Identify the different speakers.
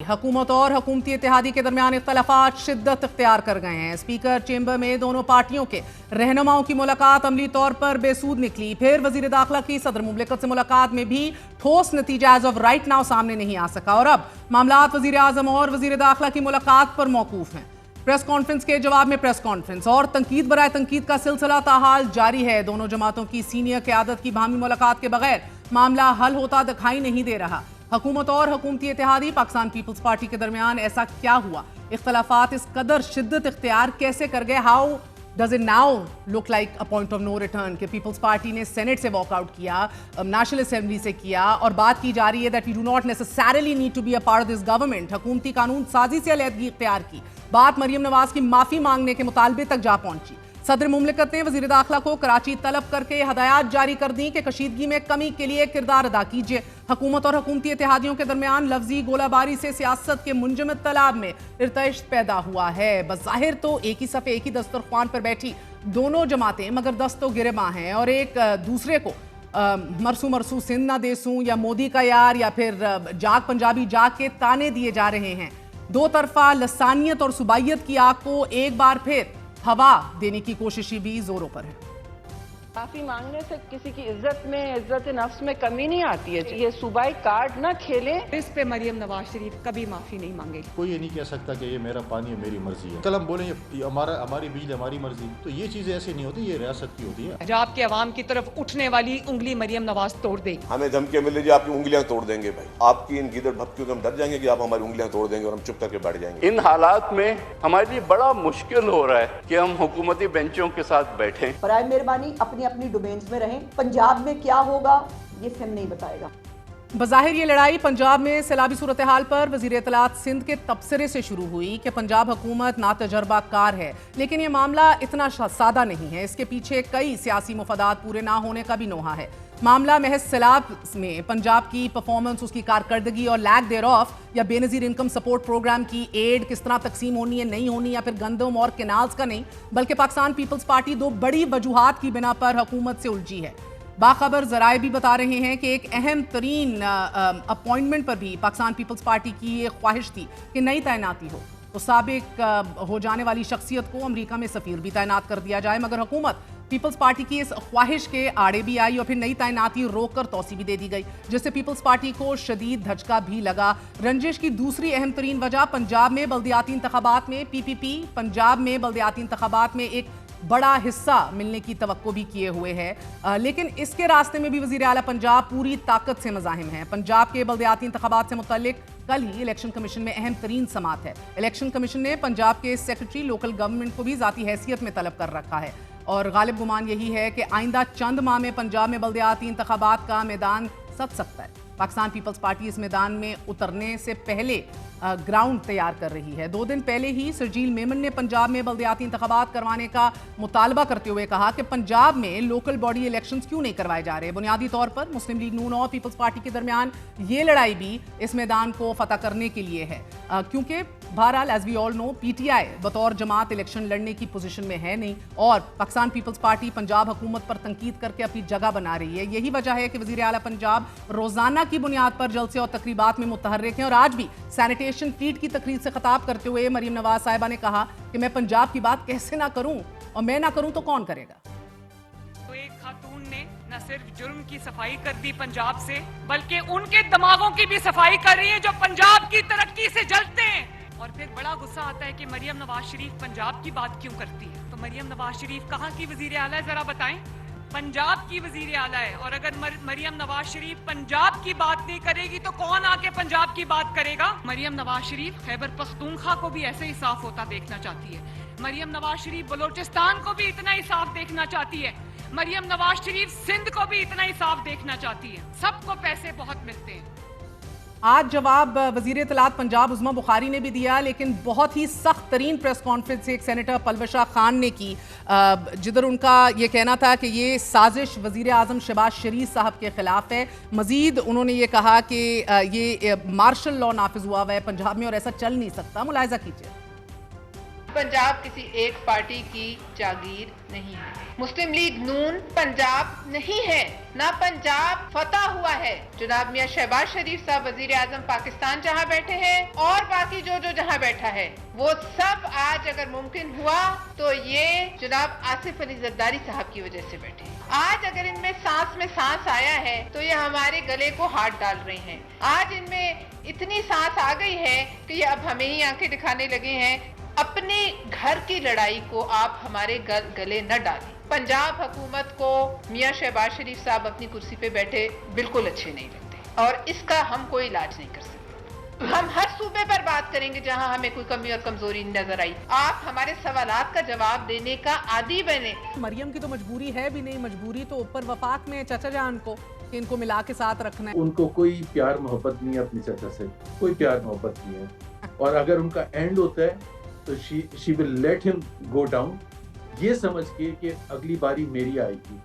Speaker 1: हुकूमत और हुकूमती इत्तेहादी के दरमियान इख्तलाफात शिद्दत इख्तियार कर गए हैं। स्पीकर चेंबर में दोनों पार्टियों के रहनुमाओं की मुलाकात अमली तौर पर बेसूद निकली। फिर वजीर दाखिला की सदर मुमलिकत से मुलाकात में भी ठोस नतीजा एज ऑफ राइट नाउ सामने नहीं आ सका और अब मामलात वजीर आजम और वजीर दाखिला की मुलाकात पर मौकूफ हैं। प्रेस कॉन्फ्रेंस के जवाब में प्रेस कॉन्फ्रेंस और तनकीद बराए तनकीद का सिलसिला ताहाल जारी है। दोनों जमातों की सीनियर क़यादत की बाहमी मुलाकात के बगैर मामला हल होता दिखाई नहीं दे रहा। हुकूमत और हुकूमती इत्तेहादी पाकिस्तान पीपल्स पार्टी के दरमियान ऐसा क्या हुआ? इख्तलाफात इस कदर शिद्दत इख्तियार कैसे कर गए? How does it now look like a point of no return कि पीपल्स पार्टी ने सेनेट से वॉकआउट किया, नेशनल असेंबली से किया और बात की जा रही है that we do not necessarily need to be a part of this government. हुकूमती कानून साजी से अलहदगी इख्तियार की। बात मरियम नवाज की माफी मांगने के मुतालबे तक जा पहुंची। सदर मुमलिकत ने वजीर दाखिला को कराची तलब करके हदायत जारी कर दी कि कशीदगी में कमी के लिए किरदार अदा कीजिए। हुकूमत और हुकूमती इत्तेहादियों के दरमियान लफ्जी गोलाबारी से सियासत के मुंजमद तालाब में इर्तइश पैदा हुआ है। बज़ाहिर तो एक ही सफ़े एक ही दस्तरख्वान पर बैठी दोनों जमातें मगर दस्तो गिरबा हैं और एक दूसरे को मरसू मरसू सिंध ना देसूं या मोदी का यार या फिर जाग पंजाबी जाग के ताने दिए जा रहे हैं। दो तरफा लसानियत और सुबाइयत की आग को एक बार फिर हवा देने की कोशिश भी जोरों पर है।
Speaker 2: माफी मांगने से किसी की इज्जत में, इज्जत नफ्स में कमी नहीं आती है। ये सूबाई कार्ड ना खेले।
Speaker 3: इस पे मरियम नवाज शरीफ कभी माफी नहीं मांगेगी।
Speaker 4: कोई ये नहीं कह सकता कि ये मेरा पानी है, मेरी मर्जी है। कल हम बोले ये हमारी बिजली हमारी मर्जी, तो ये चीजें ऐसे नहीं होती, ये रियासत की होती है।
Speaker 3: पंजाब के अवाम की तरफ उठने वाली उंगली मरियम नवाज तोड़ देगी।
Speaker 5: हमें धमकियां मिल रही, आपकी उंगलियां तोड़ देंगे भाई, आपकी इन गिदड़ भपकियों से हम डर जाएंगे कि आप हमारी उंगलियां तोड़ देंगे और हम चुप करके बैठ जाएंगे।
Speaker 6: इन हालात में हमारे लिए बड़ा मुश्किल हो रहा है कि हम हुकूमती बेंचों के साथ बैठें।
Speaker 7: बराए मेहरबानी अपनी अपनी डोमेन्स में रहें। पंजाब में क्या होगा ये सिम नहीं बताएगा।
Speaker 1: बज़ाहिर ये लड़ाई पंजाब में सैलाबी सूरत हाल पर वज़ीर इत्तलात सिंध के तबसरे से शुरू हुई कि पंजाब हुकूमत नातजर्बाकार है, लेकिन ये मामला इतना सादा नहीं है। इसके पीछे कई सियासी मुफादात पूरे ना होने का भी नोहा है। मामला महज सैलाब में पंजाब की परफॉर्मेंस, उसकी कारकर्दगी और लैक देयर ऑफ या बेनज़ीर इनकम सपोर्ट प्रोग्राम की एड किस तरह तकसीम होनी है, नहीं होनी, या फिर गंदम और कैनाल्स का नहीं, बल्कि पाकिस्तान पीपल्स पार्टी दो बड़ी वजूहात की बिना पर हुकूमत से उलझी है। बाखबर जराए भी बता रहे हैं कि एक अहम तरीन अपॉइंटमेंट पर भी पाकिस्तान पीपल्स पार्टी की ये ख्वाहिश थी कि नई तैनाती हो तो साबिक हो जाने वाली शख्सियत को अमेरिका में सफ़ीर भी तैनात कर दिया जाए, मगर हुकूमत पीपल्स पार्टी की इस ख्वाहिश के आड़े भी आई और फिर नई तैनाती रोक कर तौसी भी दे दी गई, जिससे पीपल्स पार्टी को शदीद धचका भी लगा। रंजिश की दूसरी अहम तरीन वजह पंजाब में बल्दियाती इंतखाबात में पीपीपी पंजाब में बल्दियाती इंतखाबात में एक बड़ा हिस्सा मिलने की तवक्को भी किए हुए है, लेकिन इसके रास्ते में भी वज़ीर आला पंजाब पूरी ताकत से मज़ाहिम है। पंजाब के बल्दियाती इंतखाबात से मुतल्लिक कल ही इलेक्शन कमीशन में अहम तरीन समात है। इलेक्शन कमीशन ने पंजाब के सेक्रेटरी लोकल गवर्नमेंट को भी ज़ाती हैसियत में तलब कर रखा है और गालिब गुमान यही है कि आइंदा चंद माह में पंजाब में बल्दियाती इंतखाबात का मैदान सज सकता है। पाकिस्तान पीपल्स पार्टी इस मैदान में उतरने से पहले ग्राउंड तैयार कर रही है। 2 दिन पहले ही सरजील मेमन ने पंजाब में बल्दियाती इंतखाबात करवाने का मुतालबा करते हुए कहा कि पंजाब में लोकल बॉडी इलेक्शंस क्यों नहीं करवाए जा रहे। बुनियादी तौर पर मुस्लिम लीग नून और पीपल्स पार्टी के दरमियान ये लड़ाई भी इस मैदान को फतह करने के लिए है, क्योंकि बहरहाल as we all know PTI बतौर जमात इलेक्शन लड़ने की पोजीशन में है नहीं और पाकिस्तान पीपल्स पार्टी पंजाब हुकूमत पर तनकीद करके अपनी जगह बना रही है। यही वजह है कि वज़ीर आला पंजाब रोजाना की बुनियाद पर जलसे और तकरीबात में मुतहर्रिक हैं और आज भी सैनिटेशन फील्ड की तकरीर से खिताब करते हुए मरियम नवाज साहिबा ने कहा कि मैं पंजाब की बात कैसे ना करूं और मैं ना करूं तो कौन करेगा।
Speaker 3: तो एक खातून ने न सिर्फ जुर्म की सफाई कर दी पंजाब से, बल्कि उनके दिमागों की भी सफाई कर रही है जो पंजाब की तरक्की से जलते हैं। और फिर बड़ा गुस्सा आता है कि मरियम नवाज शरीफ पंजाब की बात क्यों करती है। तो मरियम नवाज शरीफ कहाँ की वजीर आला है, जरा बताएं। पंजाब की वजीर आला है और अगर मरियम नवाज शरीफ पंजाब की बात नहीं करेगी तो कौन आके पंजाब की बात करेगा। मरियम नवाज शरीफ खैबर पख्तूनख्वा को भी ऐसे ही साफ होता देखना चाहती है। मरियम नवाज शरीफ बलोचिस्तान को भी इतना ही साफ देखना चाहती है। मरियम नवाज शरीफ सिंध को भी इतना ही साफ देखना चाहती है। सबको पैसे बहुत मिलते हैं।
Speaker 1: आज जवाब वज़ीर इत्तलात पंजाब उज़्मा बुखारी ने भी दिया, लेकिन बहुत ही सख्त तरीन प्रेस कॉन्फ्रेंस एक सेनेटर पलवशा खान ने की, जिधर उनका ये कहना था कि ये साजिश वज़ीर आज़म शहबाज शरीफ साहब के ख़िलाफ़ है। मज़ीद उन्होंने ये कहा कि ये मार्शल लॉ नाफिज हुआ है पंजाब में और ऐसा चल नहीं सकता। मुलाहिज़ा कीजिए।
Speaker 2: पंजाब किसी एक पार्टी की जागीर नहीं है। मुस्लिम लीग नून पंजाब नहीं है, ना पंजाब फतह हुआ है। जनाब मियां शहबाज शरीफ साहब वजीर आजम पाकिस्तान जहां बैठे हैं और बाकी जो जहां बैठा है वो सब आज अगर मुमकिन हुआ तो ये जनाब आसिफ अली जरदारी साहब की वजह से बैठे हैं। आज अगर इनमें सांस में सांस आया है तो ये हमारे गले को हाथ डाल रहे हैं। आज इनमें इतनी सांस आ गई है कि ये अब हमें ही आंखें दिखाने लगे हैं। अपने घर की लड़ाई को आप हमारे गले न डालें। पंजाब हुकूमत को मियां शहबाज शरीफ साहब अपनी कुर्सी पे बैठे बिल्कुल अच्छे नहीं लगते और इसका हम कोई इलाज नहीं कर सकते। हम हर सूबे पर बात करेंगे जहां हमें कोई कमी और कमजोरी नजर आई। आप हमारे सवालात का जवाब देने का आदी बने।
Speaker 1: मरियम की तो मजबूरी है भी नहीं, मजबूरी तो ऊपर वफाक में चाचा जान को कि इनको मिला के साथ रखना है।
Speaker 8: उनको कोई प्यार मोहब्बत नहीं है अपनी चाचा से, कोई प्यार मोहब्बत नहीं है। और अगर उनका एंड होता है तो she will let him go down, ये समझ के कि अगली बारी मेरी आएगी।